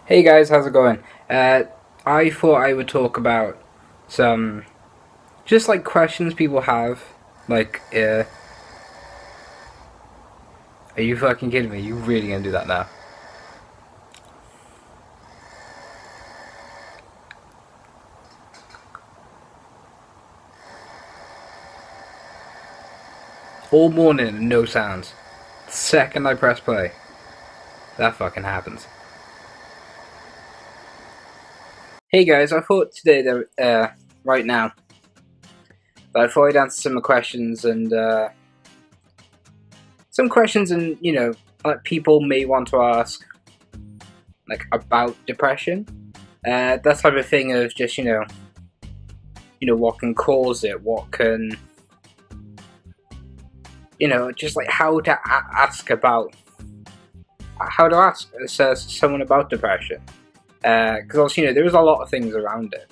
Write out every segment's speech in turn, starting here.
Hey guys, how's it going? I thought I would talk about some just like questions people have. Like, are you fucking kidding me? You really gonna do that now? All morning and no sounds. The second I press play, that fucking happens. Hey guys, I thought today that right now that I thought I'd answer some questions and some questions and that people may want to ask like about depression. That type of thing of just what can cause it, what can just like how to ask about how to ask someone about depression, because also there's a lot of things around it,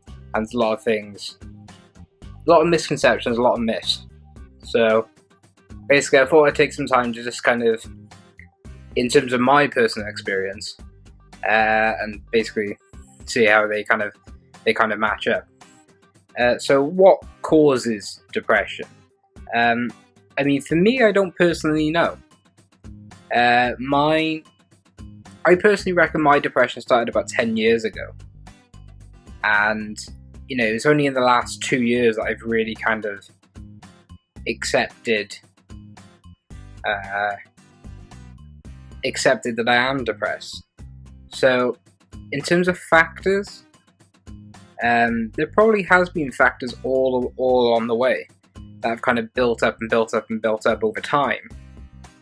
and there's a lot of things, a lot of misconceptions, a lot of myths. So basically, I thought I'd take some time to just kind of, in terms of my personal experience, and basically see how they kind of match up. So what causes depression? I mean, for me, I don't personally know. I personally reckon my depression started about 10 years ago. And, it's only in the last 2 years that I've really kind of accepted that I am depressed. So, in terms of factors, there probably has been factors all along the way that have kind of built up and built up and built up over time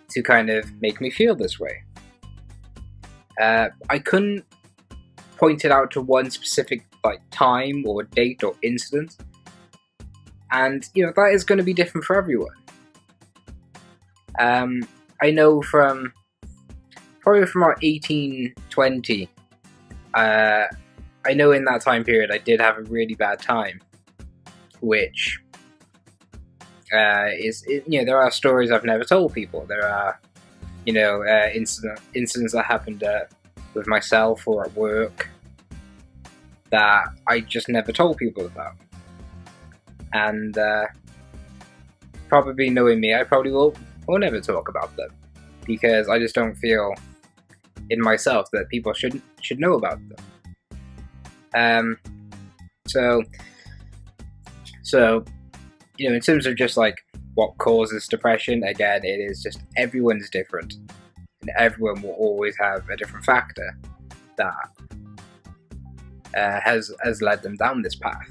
to kind of make me feel this way. I couldn't point it out to one specific like time or date or incident, and that is going to be different for everyone. I know from our 1820, I know in that time period I did have a really bad time, which there are stories I've never told people. There are incidents that happened with myself or at work that I just never told people about. And probably knowing me, I probably will never talk about them, because I just don't feel in myself that people should know about them. So in terms of just like what causes depression, again, it is just everyone's different, and everyone will always have a different factor that has led them down this path.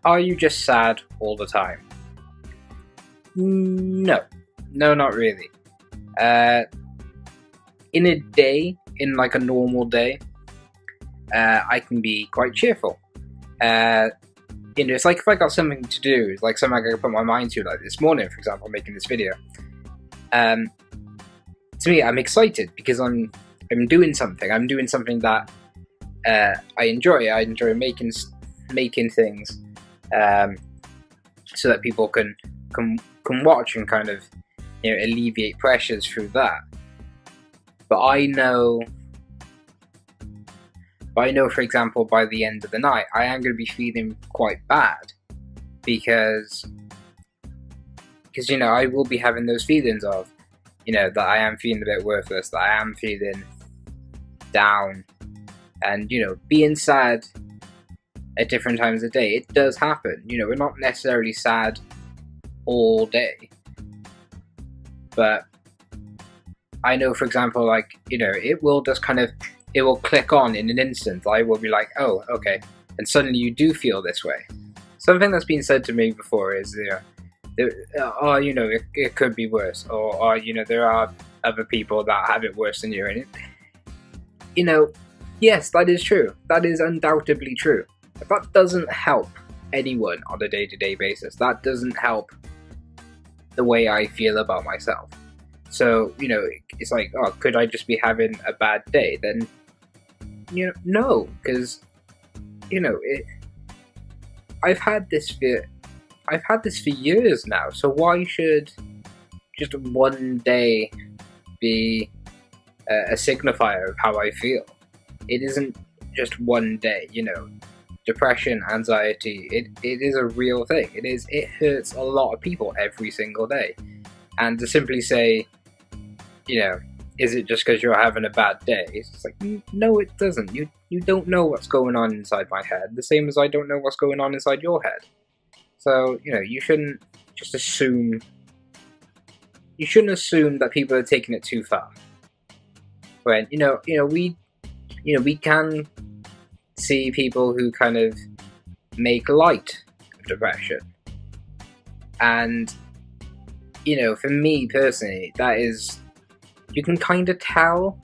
Are you just sad all the time? No, not really. In a day, in like a normal day, I can be quite cheerful. It's like if I got something to do, it's like something I can put my mind to, like this morning, for example, making this video. To me, I'm excited because I'm doing something. I'm doing something that I enjoy. I enjoy making things, so that people can watch and kind of alleviate pressures through that. But I know, for example, by the end of the night, I am going to be feeling quite bad because I will be having those feelings of, that I am feeling a bit worthless, that I am feeling down, and being sad at different times of day. It does happen. We're not necessarily sad all day, but I know, for example, like it will just kind of. It will click on in an instant. I will be like, oh, okay. And suddenly you do feel this way. Something that's been said to me before is, it could be worse. Or there are other people that have it worse than you. And, yes, that is true. That is undoubtedly true. But that doesn't help anyone on a day-to-day basis. That doesn't help the way I feel about myself. So, it's like, oh, could I just be having a bad day? Then, no, because, I've had this for years now, so why should just one day be a signifier of how I feel. It isn't just one day, Depression, anxiety, it is a real thing. It hurts a lot of people every single day. And to simply say, is it just because you're having a bad day? It's like, no, it doesn't. You don't know what's going on inside my head, the same as I don't know what's going on inside your head. So, you shouldn't just assume. You shouldn't assume that people are taking it too far. When we can see people who kind of make light of depression, and for me personally, that is, you can kind of tell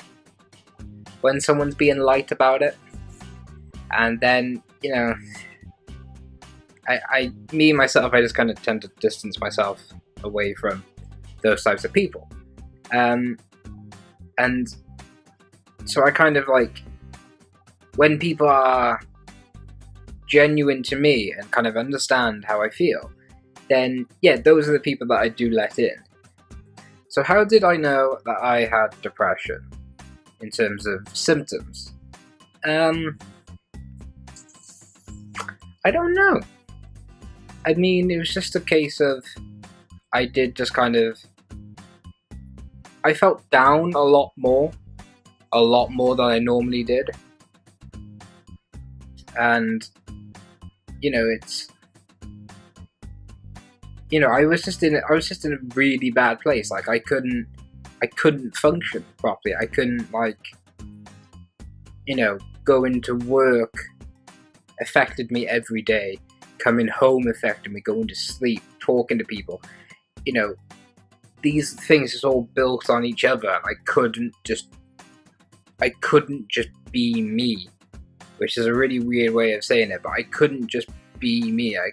when someone's being light about it, and then I just kind of tend to distance myself away from those types of people, and so I kind of like, when people are genuine to me and kind of understand how I feel, then yeah, those are the people that I do let in. So how did I know that I had depression in terms of symptoms? I don't know. I mean, it was just a case of, I felt down a lot more than I normally did. And, I was just in a really bad place. Like, I couldn't function properly. I couldn't, go into work affected me every day. Coming home affected me, going to sleep, talking to people. These things just all built on each other. I couldn't just be me, which is a really weird way of saying it, but I couldn't just be me. I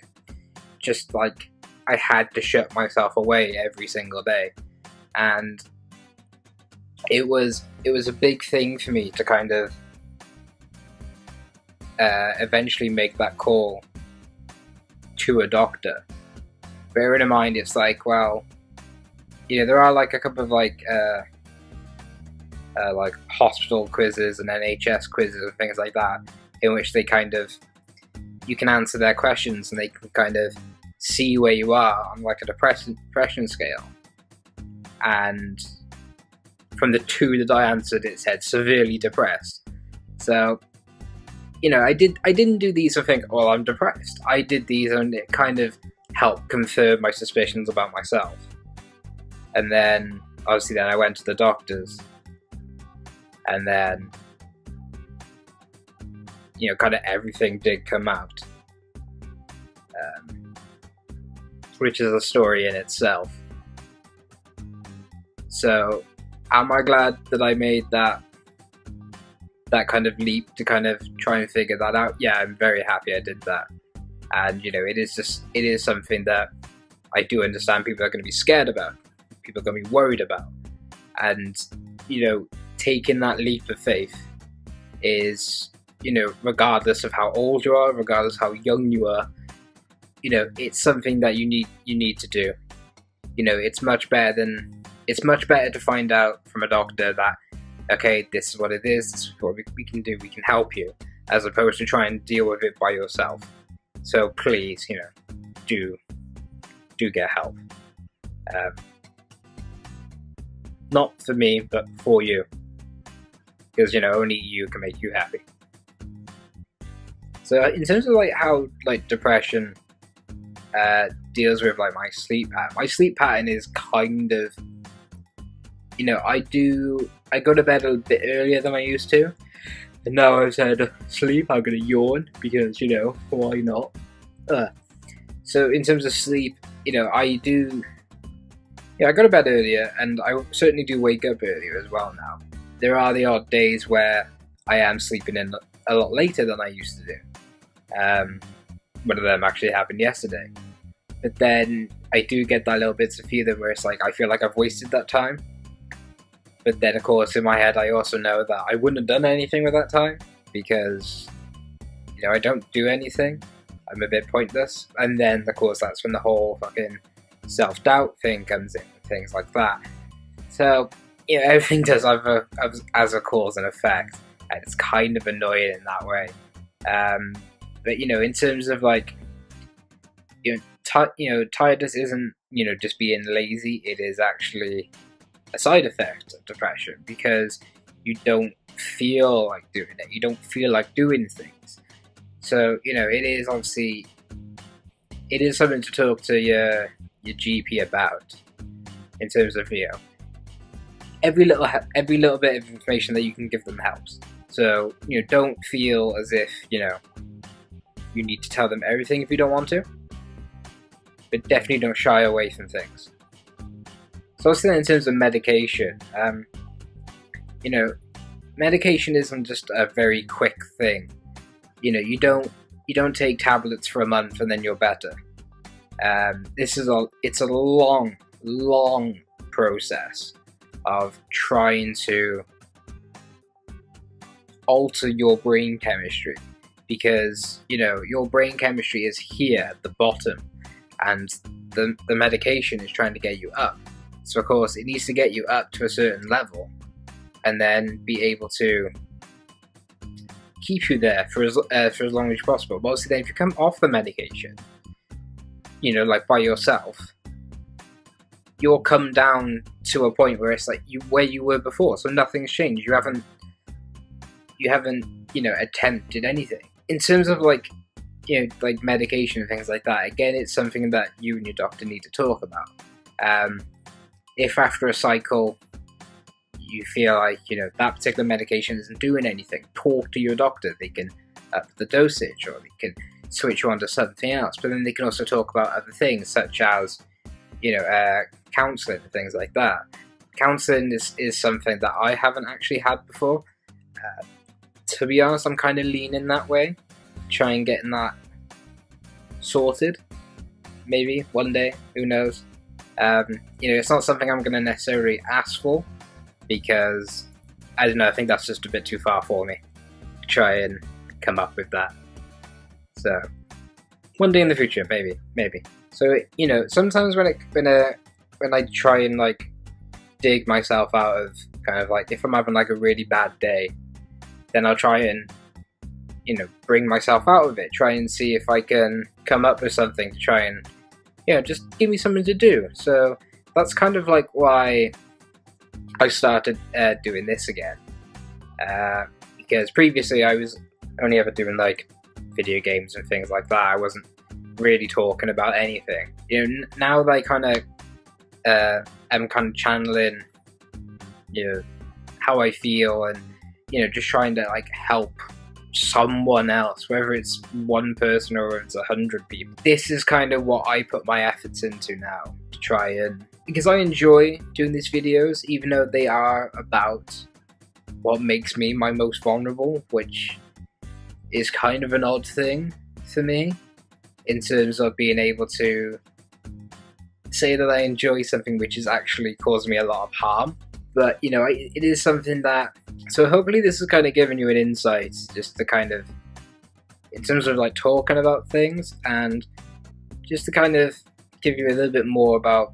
had to shut myself away every single day. And it was a big thing for me to kind of eventually make that call to a doctor. Bearing in mind, it's like, well, there are like a couple of like hospital quizzes and NHS quizzes and things like that, in which they kind of, you can answer their questions and they can kind of see where you are on like a depression scale. And from the 2 that I answered, it said severely depressed. So, I didn't do these and think, well, I'm depressed. I did these and it kind of helped confirm my suspicions about myself. And then, obviously, I went to the doctors. And then, kind of everything did come out. Which is a story in itself. So, am I glad that I made that kind of leap to kind of try and figure that out? Yeah, I'm very happy I did that. And, it is something that I do understand people are going to be scared about. People are going to be worried about. And, taking that leap of faith is, regardless of how old you are, regardless of how young you are, it's something that you need to do. It's much better to find out from a doctor that, okay, this is what it is, this is what we can do, we can help you, as opposed to try and deal with it by yourself. So please, do get help. Not for me, but for you. Because, only you can make you happy. So in terms of how depression deals with my sleep pattern. My sleep pattern is kind of, I go to bed a bit earlier than I used to. And now I've said sleep, I'm gonna yawn because, why not? So in terms of sleep, I go to bed earlier, and I certainly do wake up earlier as well now. There are the odd days where I am sleeping in a lot later than I used to do. One of them actually happened yesterday. But then I do get that little bits of feeling where it's like, I feel like I've wasted that time. But then, of course, in my head, I also know that I wouldn't have done anything with that time because, I don't do anything. I'm a bit pointless. And then, of course, that's when the whole fucking self-doubt thing comes in and things like that. So, everything does have as a cause and effect, and it's kind of annoying in that way. But in terms of like, tiredness isn't just being lazy. It is actually a side effect of depression, because you don't feel like doing it. You don't feel like doing things. So it is obviously something to talk to your GP about, in terms of every little bit of information that you can give them helps. So don't feel as if you need to tell them everything if you don't want to, but definitely don't shy away from things. So also in terms of medication, medication isn't just a very quick thing. You don't take tablets for a month and then you're better. It's a long process of trying to alter your brain chemistry, because your brain chemistry is here at the bottom, and the medication is trying to get you up. So of course it needs to get you up to a certain level, and then be able to keep you there for as long as possible. But obviously then if you come off the medication, like by yourself, you'll come down to a point where it's like where you were before. So nothing's changed. You haven't attempted anything. In terms of like medication and things like that, again, it's something that you and your doctor need to talk about. If after a cycle you feel like that particular medication isn't doing anything, talk to your doctor. They can up the dosage, or they can switch you onto something else. But then they can also talk about other things, such as counselling and things like that. Counselling is something that I haven't actually had before. To be honest, I'm kind of leaning that way, try and getting that sorted. Maybe one day, who knows? It's not something I'm going to necessarily ask for, because I don't know, I think that's just a bit too far for me to try and come up with that. So one day in the future, maybe. So sometimes when I try and like dig myself out of kind of like, if I'm having like a really bad day, then I'll try and bring myself out of it, try and see if I can come up with something to try and just give me something to do. So that's kind of like why I started doing this again, because previously I was only ever doing like video games and things like that. I wasn't really talking about anything. Now that I kind of am kind of channeling how I feel, and just trying to like help someone else, whether it's one person or it's 100 people. This is kind of what I put my efforts into now, to try and, because I enjoy doing these videos, even though they are about what makes me my most vulnerable, which is kind of an odd thing for me, in terms of being able to say that I enjoy something which is actually causing me a lot of harm. But it is something that, so hopefully this is kind of giving you an insight, just to kind of, in terms of like talking about things, and just to kind of give you a little bit more about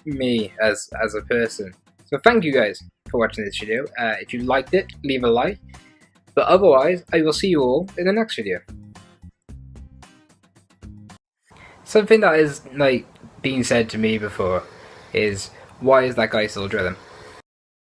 me as a person. So thank you guys for watching this video. If you liked it, leave a like, but otherwise I will see you all in the next video. Something that is like being said to me before is, why is that guy still drilling?